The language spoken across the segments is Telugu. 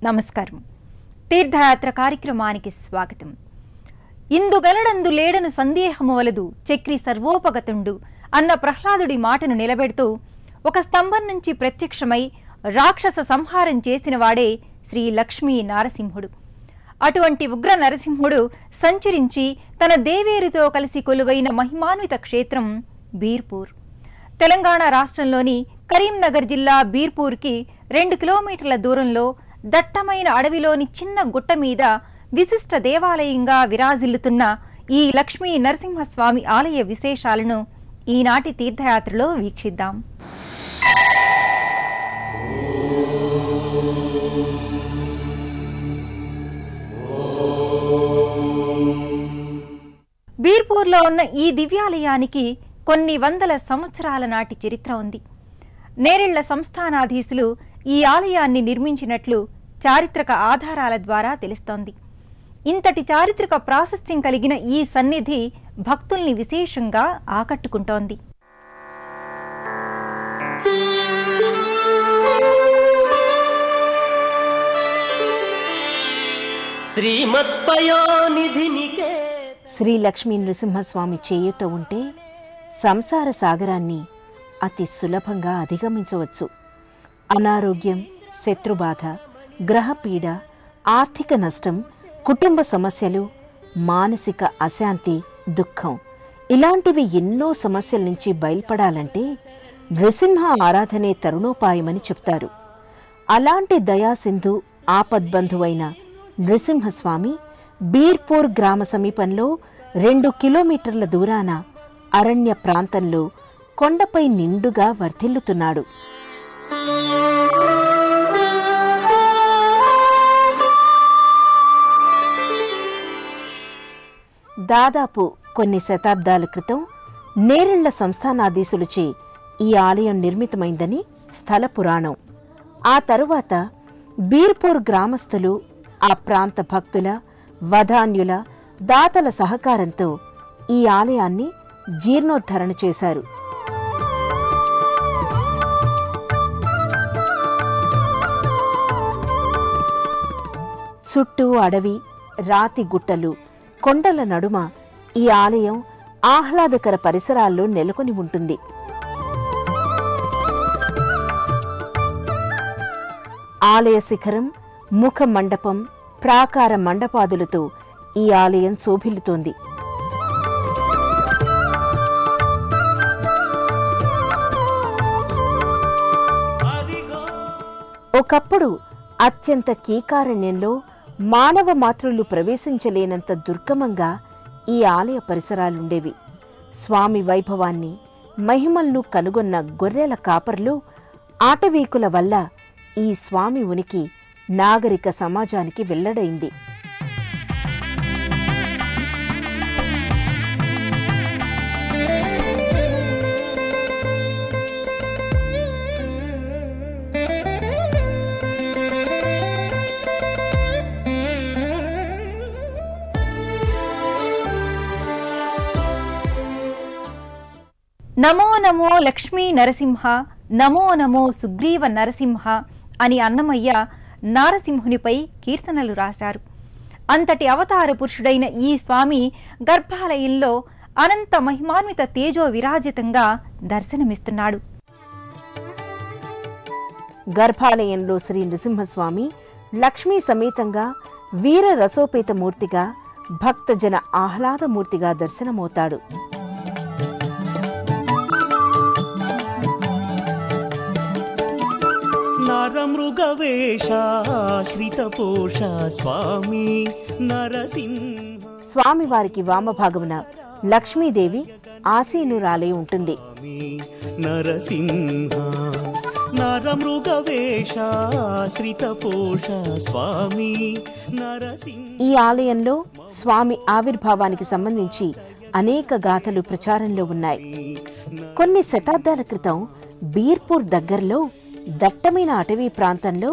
నమస్కారం. తీర్థయాత్ర కార్యక్రమానికి స్వాగతం. ఇందుగలడందు లేడను సందేహము వలదు చక్రి సర్వోపగతుండు అన్న ప్రహ్లాదుడి మాటను నిలబెడుతూ ఒక స్తంభం నుంచి ప్రత్యక్షమై రాక్షస సంహారం చేసిన వాడే శ్రీ లక్ష్మీ నారసింహుడు. అటువంటి ఉగ్ర నరసింహుడు సంచరించి తన దేవేరుతో కలిసి కొలువైన మహిమాన్విత క్షేత్రం బీర్పూర్. తెలంగాణ రాష్ట్రంలోని కరీంనగర్ జిల్లా బీర్పూర్కి 2 కిలోమీటర్ల దూరంలో దట్టమైన అడవిలోని చిన్న గుట్ట మీద విశిష్ట దేవాలయంగా విరాజిల్లుతున్న ఈ లక్ష్మీ నరసింహస్వామి ఆలయ విశేషాలను ఈనాటి తీర్థయాత్రలో వీక్షిద్దాం. బీర్పూర్లో ఉన్న ఈ దివ్యాలయానికి కొన్ని వందల సంవత్సరాల నాటి చరిత్ర ఉంది. నేరెళ్ల సంస్థానాధీశులు ఈ ఆలయాన్ని నిర్మించినట్లు చారిత్రక ఆధారాల ద్వారా తెలుస్తోంది. ఇంతటి చారిత్రక ప్రాశస్త్యం కలిగిన ఈ సన్నిధి భక్తుల్ని విశేషంగా ఆకట్టుకుంటోంది. శ్రీ లక్ష్మీ నృసింహస్వామి చేయుత ఉంటే సంసార సాగరాన్ని అతి సులభంగా అధిగమించవచ్చు. అనారోగ్యం, శత్రుబాధ, గ్రహపీడ, ఆర్థిక నష్టం, కుటుంబ సమస్యలు, మానసిక అశాంతి, దుఃఖం ఇలాంటివి ఎన్నో సమస్యల నుంచి బయల్పడాలంటే నృసింహ ఆరాధనే తరుణోపాయమని చెప్తారు. అలాంటి దయాసింధు ఆపద్బంధువైన నృసింహస్వామి బీర్పూర్ గ్రామ సమీపంలో 2 కిలోమీటర్ల దూరాన అరణ్య ప్రాంతంలో కొండపై నిండుగా వర్ధిల్లుతున్నాడు. దాదాపు కొన్ని శతాబ్దాల క్రితం నేరెళ్ల సంస్థానాధీశులచే ఈ ఆలయం నిర్మితమైందని స్థల పురాణం. ఆ తరువాత బీర్పూర్ గ్రామస్తులు, ఆ ప్రాంత భక్తుల, వధాన్యుల, దాతల సహకారంతో ఈ ఆలయాన్ని జీర్ణోద్ధరణ చేశారు. చుట్టూ అడవి, రాతి గుట్టలు, కొండల నడుమ ఈ ఆలయం ఆహ్లాదకర పరిసరాల్లో నెలకొని ఉంటుంది. ఆలయ శిఖరం, ముఖ మండపం, ప్రాకార మండపాదులతో ఈ ఆలయం శోభిల్లుతోంది. ఒకప్పుడు అత్యంత కీకారణ్యంలో మానవ మాతృలు ప్రవేశించలేనంత దుర్గమంగా ఈ ఆలయ పరిసరాలుండేవి. స్వామి వైభవాన్ని, మహిమలను కనుగొన్న గొర్రెల కాపర్లు, ఆటవీకుల వల్ల ఈ స్వామి ఉనికి నాగరిక సమాజానికి వెల్లడైంది. నమో నమో లక్ష్మీ నరసింహ, నమో నమో సుగ్రీవ నరసింహ అని అన్నమయ్య నారసింహునిపై కీర్తనలు రాశారు. అంతటి అవతార పురుషుడైన ఈ స్వామి గర్భాలయంలో అనంత మహిమాన్విత తేజో విరాజితంగా దర్శనమిస్తున్నాడు. గర్భాలయంలో శ్రీ నృసింహస్వామి లక్ష్మీ సమేతంగా వీర రసోపేత మూర్తిగా, భక్తజన ఆహ్లాదమూర్తిగా దర్శనమవుతాడు. స్వామివారికి వామభాగమున లక్ష్మీదేవి ఆసీనురాలై ఉంటుంది. ఈ ఆలయంలో స్వామి ఆవిర్భావానికి సంబంధించి అనేక గాథలు ప్రచారంలో ఉన్నాయి. కొన్ని శతాబ్దాల క్రితం బీర్పూర్ దగ్గరలో దట్టమైన అటవీ ప్రాంతంలో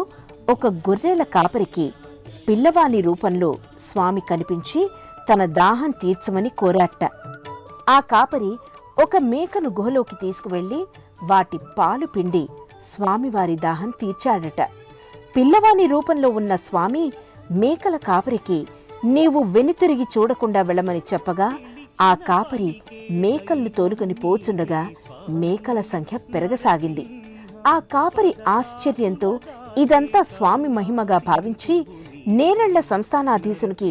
ఒక గొర్రెల కాపరికి పిల్లవాని రూపంలో స్వామి కనిపించి తన దాహం తీర్చమని కోరాట. ఆ కాపరి ఒక మేకను గుహలోకి తీసుకువెళ్లి వాటి పాలు పిండి స్వామివారి దాహం తీర్చాడట. పిల్లవాని రూపంలో ఉన్న స్వామి మేకల కాపరికి నీవు వెనుతిరిగి చూడకుండా వెళ్ళమని చెప్పగా ఆ కాపరి మేకలను తోలుకొని పోచుండగా మేకల సంఖ్య పెరగసాగింది. ఆ కాపరి ఆశ్చర్యంతో ఇదంతా స్వామి మహిమగా భావించి నేరళ్ల సంస్థానాధీశునికి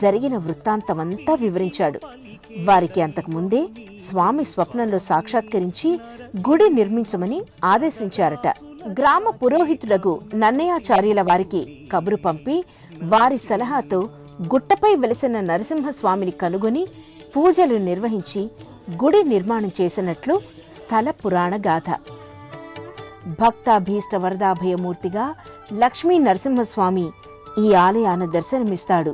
జరిగిన వృత్తాంతమంతా వివరించాడు. వారికి అంతకుముందే స్వామి స్వప్నంలో సాక్షాత్కరించి గుడి నిర్మించమని ఆదేశించారట. గ్రామ పురోహితులకు నన్నయాచార్యుల వారికి కబురు పంపి వారి సలహాతో గుట్టపై వెలిసిన నరసింహస్వామిని కనుగొని పూజలు నిర్వహించి గుడి నిర్మాణం చేసినట్లు స్థల పురాణ గాథ. భక్తాభీష్ట వరదాభయమూర్తిగా లక్ష్మీ నరసింహస్వామి ఈ ఆలయాన దర్శనమిస్తాడు.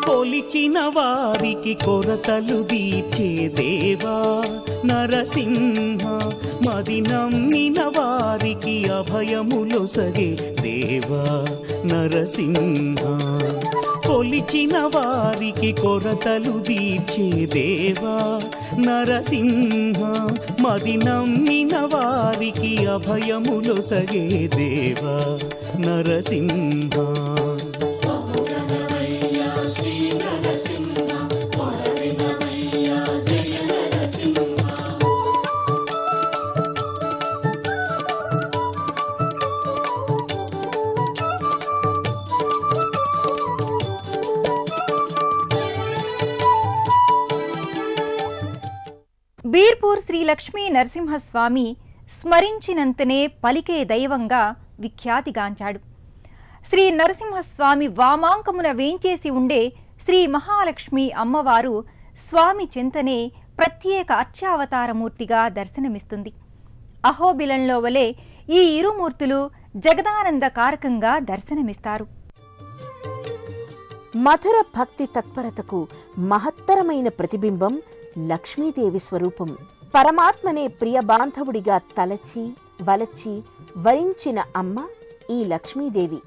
కొలిచిన వారికి కొరతలు దీర్చే దేవా నరసింహ, మది నమ్మిన వారికి అభయములొసగే దేవా నరసింహ. కొలిచిన వారికి కొరతలు దీర్చే దేవా నరసింహ, మది నమ్మిన వారికి అభయములొసగే దేవా నరసింహ. బీర్పూర్ శ్రీ లక్ష్మీ నరసింహస్వామి స్మరించినంతనే పలికే దైవంగా విఖ్యాతిగాంచాడు. శ్రీ నరసింహస్వామి వామాంకమున వేంచేసి ఉండే శ్రీ మహాలక్ష్మి అమ్మవారు స్వామి చింతనే ప్రత్యేక అర్చావతారమూర్తిగా దర్శనమిస్తుంది. అహోబిలంలో వలె ఈ ఇరుమూర్తులు జగదానంద కారకంగా దర్శనమిస్తారు. మధుర భక్తి తత్పరతకు మహత్తరమైన ప్రతిబింబం లక్ష్మీదేవి స్వరూపం. పరమాత్మనే ప్రియ బాంధవుడిగా తలచి వలచి వరించిన అమ్మ ఈ లక్ష్మీదేవి.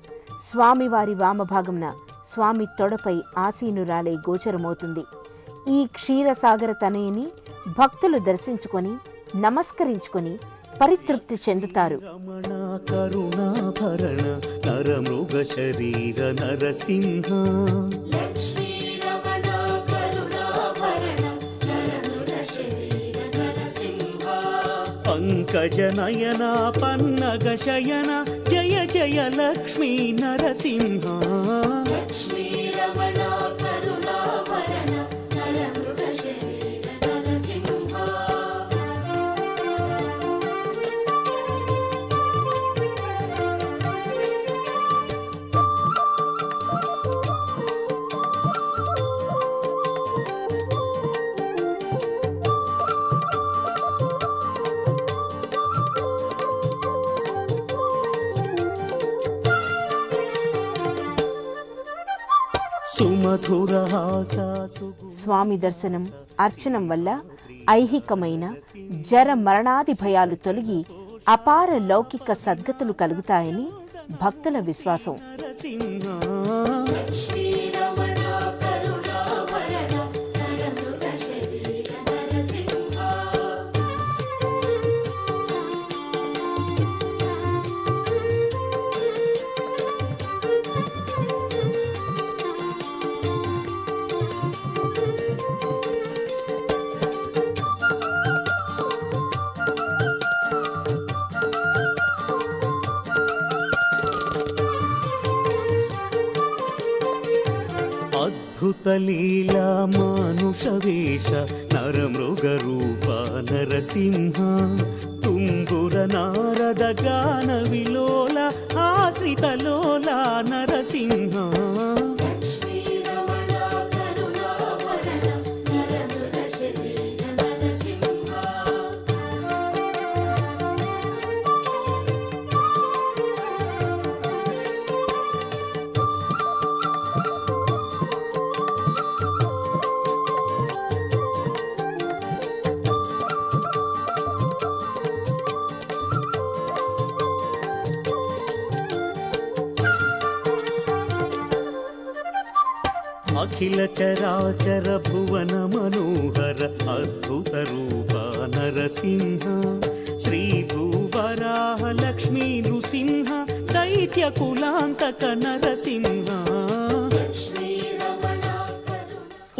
స్వామివారి వామభాగంన స్వామి తొడపై ఆసీనురాలై గోచరమవుతుంది. ఈ క్షీరసాగర తనయుని భక్తులు దర్శించుకొని నమస్కరించుకొని పరితృప్తి చెందుతారు. రమణ కరుణాభరణ నరమృగ శరీర నరసింహ, పంకజ నయన పన్నగ శయన జయ జయ లక్ష్మీ నరసింహ. స్వామి దర్శనం అర్చనం వల్ల ఐహికమైన జర మరణాది భయాలు తొలగి అపార లౌకిక సద్గతులు కలుగుతాయని భక్తుల విశ్వాసం. అద్భుతలీలా మానుష వేష నరమృగ రూప నరసింహ, తుంగుర నారద గాన విలోల ఆశ్రితలోల నరసింహ. అఖిల చరాచర భువన మనోహర అద్భుత రూప నరసింహ శ్రీ భూవరాహ లక్ష్మీ నృసింహ దైత్య కులాంతక నరసింహ.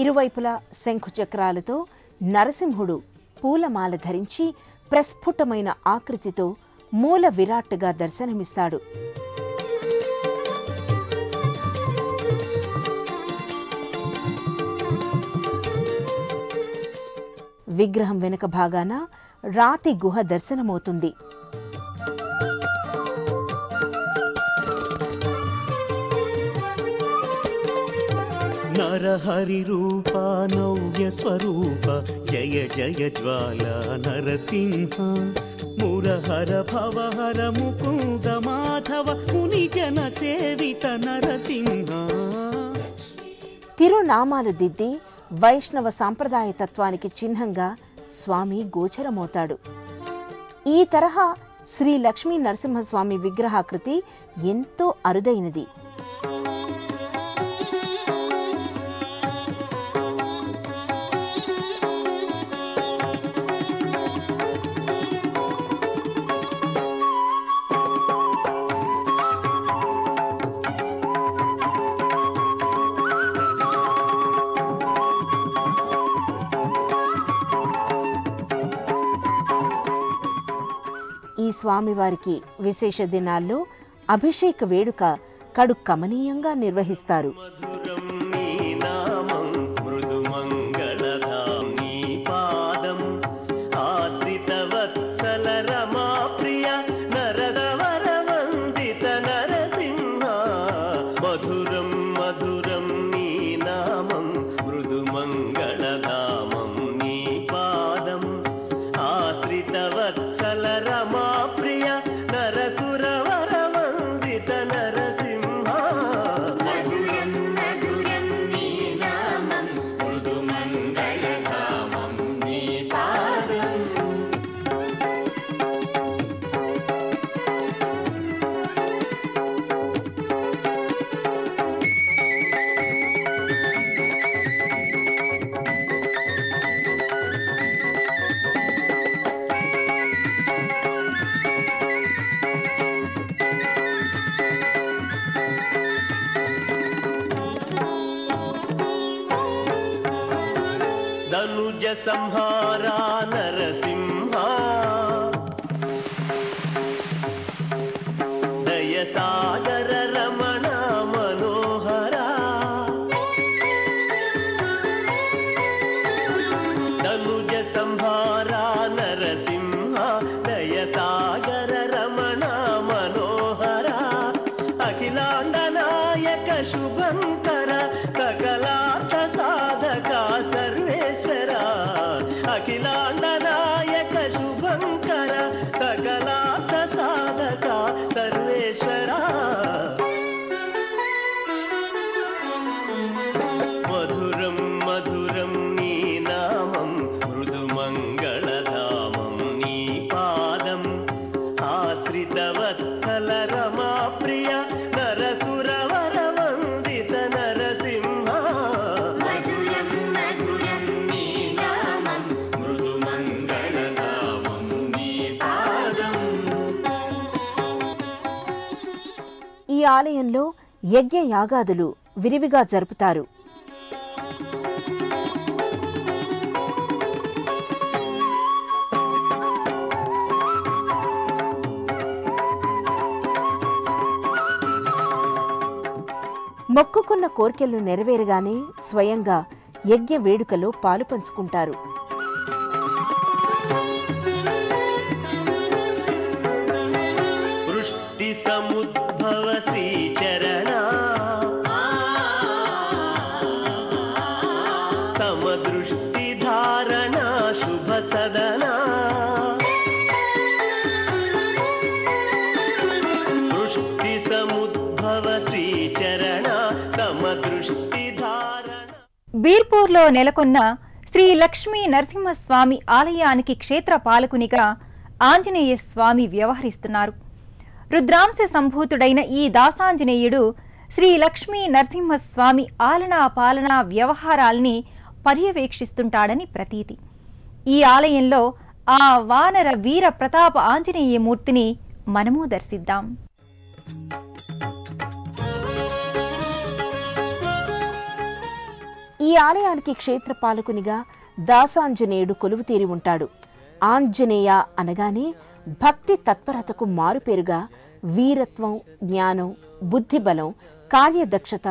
ఇరువైపులా శంఖుచక్రాలతో నరసింహుడు పూలమాల ధరించి ప్రస్ఫుటమైన ఆకృతితో మూల విరాట్టుగా దర్శనమిస్తాడు. విగ్రహం వెనుక భాగాన రాతి గుహ దర్శనమవుతుంది. నరహరి రూప నవ్య స్వరూప జయ జయ జ్వాల నరసింహ మురహర భవహర ముకుంద మాధవ ముని జన సేవిత నరసింహ. తిరునామాలు దిద్ది వైష్ణవ సాంప్రదాయ తత్వానికి చిహ్నంగా స్వామి గోచరమవుతాడు. ఈ తరహా శ్రీ లక్ష్మీ నరసింహస్వామి విగ్రహాకృతి ఎంతో అరుదైనది. ఈ స్వామివారికి విశేష దినాల్లో అభిషేక వేడుక కడు కమనీయంగా నిర్వహిస్తారు. ధనుజ సంహారా నరసింహ దయ సాగర రమణ మనోహర ధనుజ సంహారా నరసింహ దయ సాగర రమణ మనోహర అఖిలాండ నాయక శుభంకర సకలార్థ సాధక సర్వేశ్వర అఖిలాండ నాయక శుభంకర సకలార్థ సాధక సర్వేశ్వర మధురం మధురం నీ నామం మృదు మంగళధామం నీ పాదం ఆశ్రిత వత్సల రమా ప్రియ నరసురవర వందిత నరసింహ ఈ ఆలయంలో యజ్ఞ యాగాదులు విరివిగా జరుపుతారు. మొక్కుకున్న కోర్కెలు నెరవేరగానే స్వయంగా యజ్ఞ వేడుకలో పాలు పంచుకుంటారు. వృష్టి సముద్భవ శ్రీచరణ సమదృష్టి ధారణ శుభ సదన వృష్టి సముద్భవ శ్రీచరణ సమదృష్టి ధారణ. బీర్పూర్లో నెలకొన్న శ్రీ లక్ష్మీ నరసింహస్వామి ఆలయానికి క్షేత్ర పాలకునిగా ఆంజనేయ స్వామి వ్యవహరిస్తున్నారు. రుద్రాంశ సంభూతుడైన ఈ దాసాంజనేయుడు శ్రీ లక్ష్మీ నరసింహస్వామి ఆలనా పాలనా వ్యవహారాల్ని పర్యవేక్షిస్తుంటాడని ప్రతీతి. ఈ ఆలయంలో ఆ వానర వీర ప్రతాప ఆంజనేయమూర్తిని మనము దర్శిద్దాం. ఈ ఆలయానికి క్షేత్రపాలకునిగా దాసాంజనేయుడు కొలువుతీరి ఉంటాడు. ఆంజనేయ అనగానే భక్తి తత్పరతకు మారుపేరుగా వీరత్వం, జ్ఞానం, బుద్ధిబలం, కార్యదక్షత,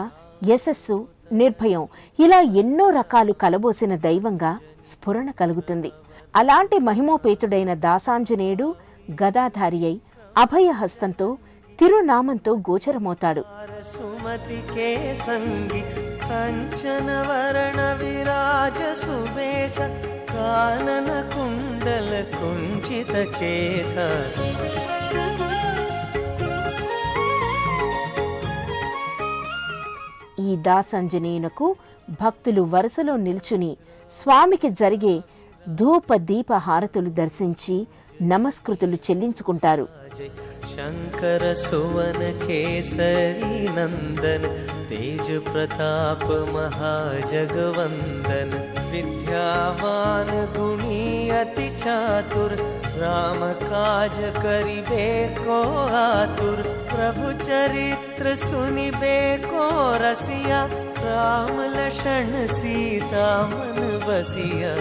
యశస్సు, నిర్భయం ఇలా ఎన్నో రకాలు కలబోసిన దైవంగా స్ఫురణ కలుగుతుంది. అలాంటి మహిమోపేతుడైన దాసాంజనేయుడు గదాధారి అయి అభయహస్తంతో తిరునామంతో గోచరమవుతాడు. సుమతికే సంగి కంచన వరణ విరాజ సువేశ కానన కుండల కుంచిత కేశ. ఈ దాసాంజనేయునకు భక్తులు వరుసలో నిల్చుని స్వామికి జరిగే ధూప దీప హారతులు దర్శించి నమస్కృతులు చెల్లించుకుంటారు. శంకర సువన కేసరి నందన తేజ ప్రతాప మహాజగవందన విద్యావాన్ గుణీ అతి చాతుర్ राम काज करिबे को आतुर प्रभु चरित्र सुनिबे को रसिया राम लक्षण सीता मन बसिया.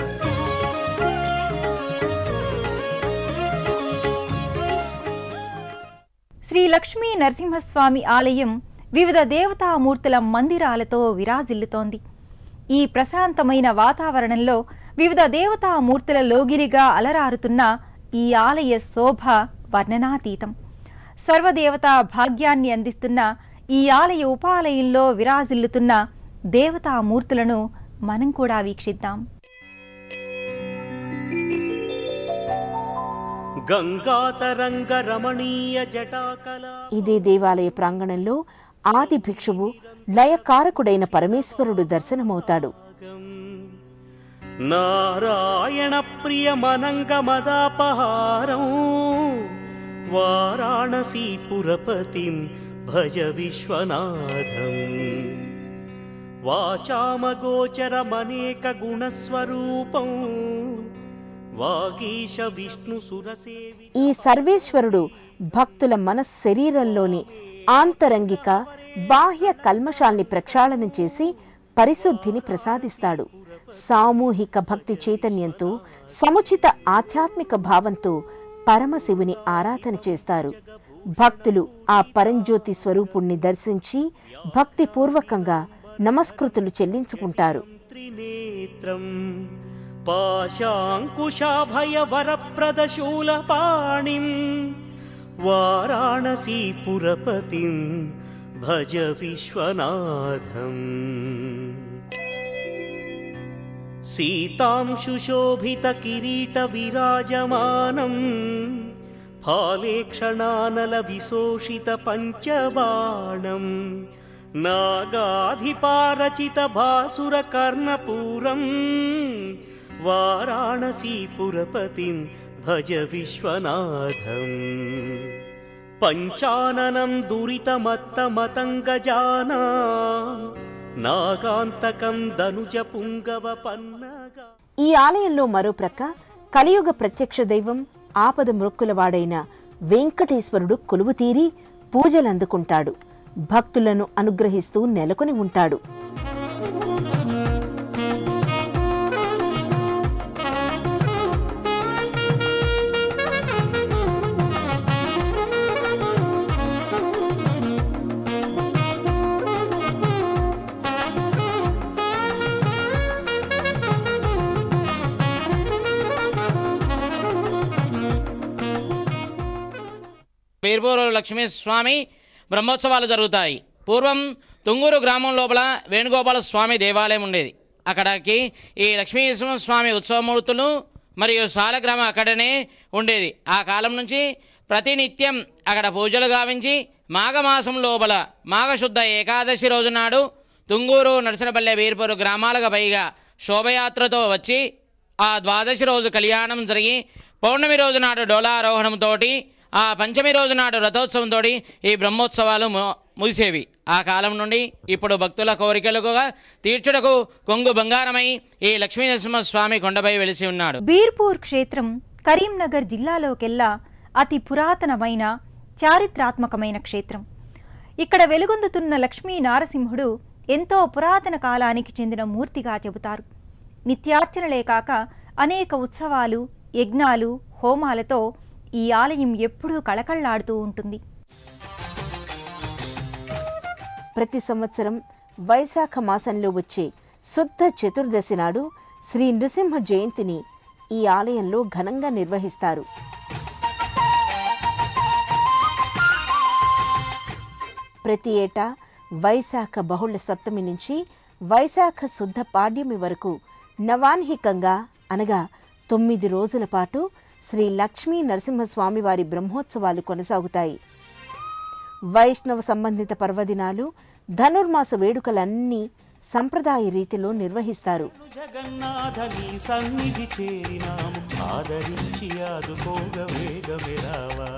శ్రీ లక్ష్మీ నరసింహస్వామి ఆలయం వివిధ దేవతామూర్తుల మందిరాలతో విరాజిల్లుతోంది. ఈ ప్రశాంతమైన వాతావరణంలో వివిధ దేవతామూర్తుల లోగిరిగా అలరారుతున్న ఈ ఆలయ శోభ వర్ణనాతీతం. సర్వదేవతా భాగ్యాన్ని అందిస్తున్న ఈ ఆలయ ఉపాలయంలో విరాజిల్లుతున్న దేవతామూర్తులను మనం కూడా వీక్షిద్దాం. గంగాతరంగ రమణీయ జటాకల. ఇదే దేవాలయ ప్రాంగణంలో ఆది భిక్షువు లయకారకుడైన పరమేశ్వరుడు దర్శనమవుతాడు. నారాయణ ప్రియ మనంగ మదాపహారం వారాణసీపురపతిం భజ విశ్వనాథం వాచామగోచరమనేక గుణస్వరూపం వాగీశ విష్ణు సురసేవి. ఈ సర్వేశ్వరుడు భక్తుల మనశ్శరీరంలోని ఆంతరంగిక బాహ్య కల్మషాల్ని ప్రక్షాళనం చేసి పరిశుద్ధిని ప్రసాదిస్తాడు. సామూహిక భక్తి చైతన్యంతో సముచిత ఆధ్యాత్మిక భావంతో పరమశివుని ఆరాధన చేస్తారు. భక్తులు ఆ పరంజ్యోతి స్వరూపుణ్ణి దర్శించి భక్తిపూర్వకంగా నమస్కృతులు చెల్లించుకుంటారు. పాశాంకుశాభయ వరప్రదశూలపాణిం వారాణసీపురపతిం భజ విశ్వనాథం సీతాంశుశోభిత కిరీట విరాజమానం ఫాలేక్షణానల విశోషిత పంచబాణం నాగాధిపారచిత భాసుర కర్ణపూరం వారాణసీపురపతిం భజ విశ్వనాథం పంచాననం దురితమత్తమతంగజానా నాగాంతకం ధనుజ పుంగవ పన్నగా. ఈ ఆలయంలో మరో ప్రక్క కలియుగ ప్రత్యక్ష దైవం ఆపద మృక్కులవాడైన వెంకటేశ్వరుడు కొలువుతీరి పూజలందుకుంటాడు. భక్తులను అనుగ్రహిస్తూ నెలకొని ఉంటాడు. పేర్పూరు లక్ష్మీస్వామి బ్రహ్మోత్సవాలు జరుగుతాయి. పూర్వం తుంగూరు గ్రామం లోపల వేణుగోపాల స్వామి దేవాలయం ఉండేది. అక్కడికి ఈ లక్ష్మీస్వామి ఉత్సవమూర్తులు మరియు సాలగ్రామం అక్కడనే ఉండేది. ఆ కాలం నుంచి ప్రతినిత్యం అక్కడ పూజలు గావించి మాఘమాసం లోపల మాఘశుద్ధ ఏకాదశి రోజు నాడు తుంగూరు నరసనపల్లె వీర్పూరు గ్రామాలకు పైగా శోభయాత్రతో వచ్చి ఆ ద్వాదశి రోజు కళ్యాణం జరిగి పౌర్ణమి రోజు నాడు డోలారోహణంతో ఆ పంచమి రోజు నాడు రథోత్సవంతో ఈ బ్రహ్మోత్సవాలు ముగిసేవి. ఆ కాలం నుండి ఇప్పుడు భక్తుల కోరికలుగా తీర్చుటకు కొంగు బంగారమై ఈ లక్ష్మీనరసింహస్వామి కొండపై వెలిసి ఉన్నాడు. బీర్పూర్ క్షేత్రం కరీంనగర్ జిల్లాలోకెల్లా అతి పురాతనమైన చారిత్రాత్మకమైన క్షేత్రం. ఇక్కడ వెలుగొందుతున్న లక్ష్మీ నారసింహుడు ఎంతో పురాతన కాలానికి చెందిన మూర్తిగా చెబుతారు. నిత్యార్చనలే కాక అనేక ఉత్సవాలు, యజ్ఞాలు, హోమాలతో ఈ ఆలయం ఎప్పుడూ కళకళ్లాడుతూ ఉంటుంది. ప్రతి సంవత్సరం వైశాఖ మాసంలో వచ్చే శుద్ధ చతుర్దశి నాడు శ్రీ నృసింహ జయంతిని ఈ ఆలయంలో ఘనంగా నిర్వహిస్తారు. ప్రతి ఏటా వైశాఖ బహుళ సప్తమి నుంచి వైశాఖ శుద్ధ పాడ్యమి వరకు నవాన్హికంగా అనగా 9 రోజుల పాటు శ్రీ లక్ష్మీ నరసింహస్వామి వారి బ్రహ్మోత్సవాలు కొనసాగుతాయి. వైష్ణవ సంబంధిత పర్వదినాలు, ధనుర్మాస వేడుకలన్నీ సంప్రదాయ రీతిలో నిర్వహిస్తారు. జగన్నాథని సన్నిధి చేరినాము ఆదరించి ఆదుకోగ వేగమెరావా.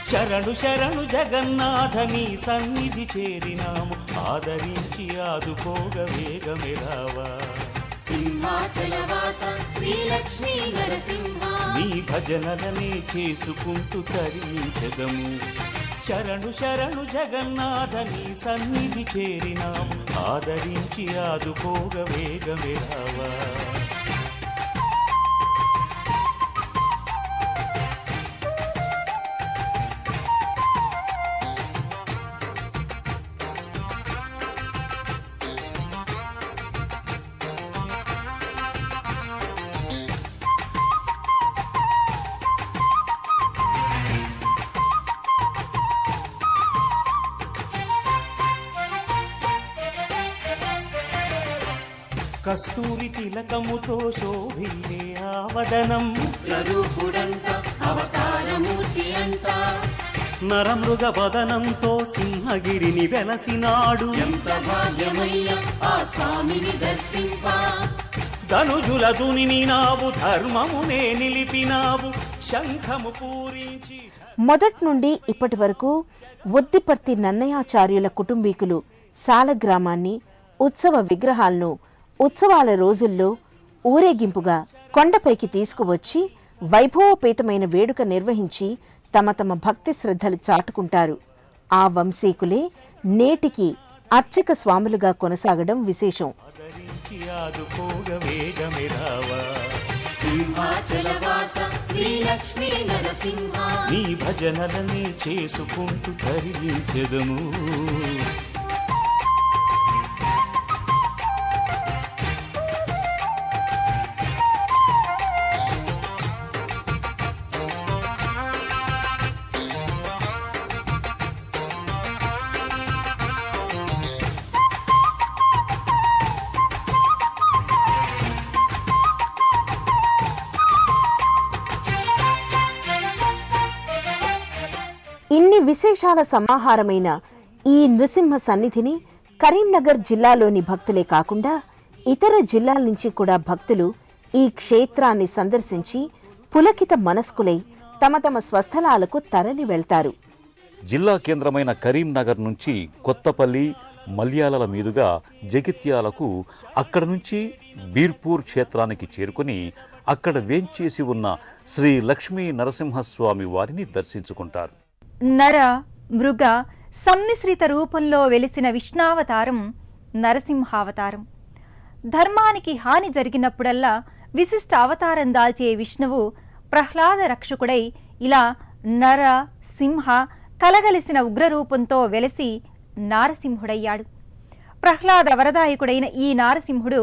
శరణు శరణు జగన్నాథని సన్నిధి చేరినాము ఆదరించి ఆదుకోగ వేగమెరావా. సింహాచలవాస శ్రీ లక్ష్మీ నరసింహ నీ భజనలనే చేసుకుంటూ తరించెదము. శరణు శరణు జగన్నాథని సన్నిధి చేరినాము ఆదరించి ఆదుకోగ వేగమెరావా. కస్తూరి తిలకముతో శోభిల్లే ఆవదనం రూపుడంట అవతారమూర్తి అంట నరమృగ వదనంతో సింహగిరిని వెలసినాడు. ఎంత భాగ్యమయ్య ఆ స్వామిని దర్శింప. ధనుజుల దునినావు ధర్మమునే నిలిపినావు శంఖము పూరించి. మొదటి నుండి ఇప్పటి వరకు ఉద్దిపర్తి నన్నయాచార్యుల కుటుంబీకులు సాలగ్రామాన్ని, ఉత్సవ విగ్రహాలను ఉత్సవాల రోజుల్లో ఊరేగింపుగా కొండపైకి తీసుకువచ్చి వైభవపేతమైన వేడుక నిర్వహించి తమ తమ భక్తి శ్రద్ధలు చాటుకుంటారు. ఆ వంశీకులే నేటికి అర్చక స్వాములుగా కొనసాగడం విశేషం. సింహాచలవాస శ్రీ లక్ష్మీ నరసింహ నీ భజనలనే చేసుకుంటూ తరించెదము. ఇన్ని విశేషాల సమాహారమైన ఈ నృసింహ సన్నిధిని కరీంనగర్ జిల్లాలోని భక్తులే కాకుండా ఇతర జిల్లాల నుంచి కూడా భక్తులు ఈ క్షేత్రాన్ని సందర్శించి పులకిత మనస్కులై తమ తమ స్వస్థలాలకు తరలి వెళ్తారు. జిల్లా కేంద్రమైన కరీంనగర్ నుంచి కొత్తపల్లి, మల్యాలల మీదుగా జగిత్యాలకు, అక్కడ నుంచి బీర్పూర్ క్షేత్రానికి చేరుకుని అక్కడ వేంచేసి ఉన్న శ్రీ లక్ష్మీ నరసింహస్వామి వారిని దర్శించుకుంటారు. నర, మృగ సమ్మిశ్రిత రూపంలో వెలిసిన విష్ణావతారం నరసింహావతారం. ధర్మానికి హాని జరిగినప్పుడల్లా విశిష్ట అవతారం దాల్చే విష్ణువు ప్రహ్లాద రక్షకుడై ఇలా నర, సింహ కలగలిసిన ఉగ్రరూపంతో వెలసి నారసింహుడయ్యాడు. ప్రహ్లాద వరదాయకుడైన ఈ నారసింహుడు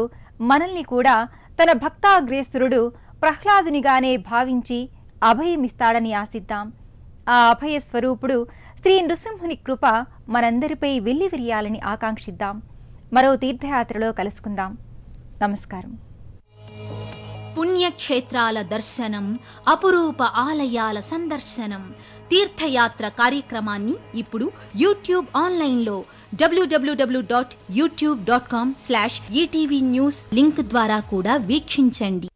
మనల్ని కూడా తన భక్తాగ్రేసురుడు ప్రహ్లాదునిగానే భావించి అభయమిస్తాడని ఆశిద్దాం. ఆ అభయ స్వరూపుడు శ్రీ నృసింహుని కృప మనందరిపై వెల్లివిరియాలని ఆకాంక్షిద్దాం. మరో తీర్థయాత్రలో కలుసుకుందాం. నమస్కారం. పుణ్యక్షేత్రాల దర్శనం, అపురూప ఆలయాల సందర్శనం, తీర్థయాత్ర కార్యక్రమాన్ని ఇప్పుడు యూట్యూబ్ ఆన్లైన్లో www.youtube.com/ETV News లింక్ ద్వారా కూడా వీక్షించండి.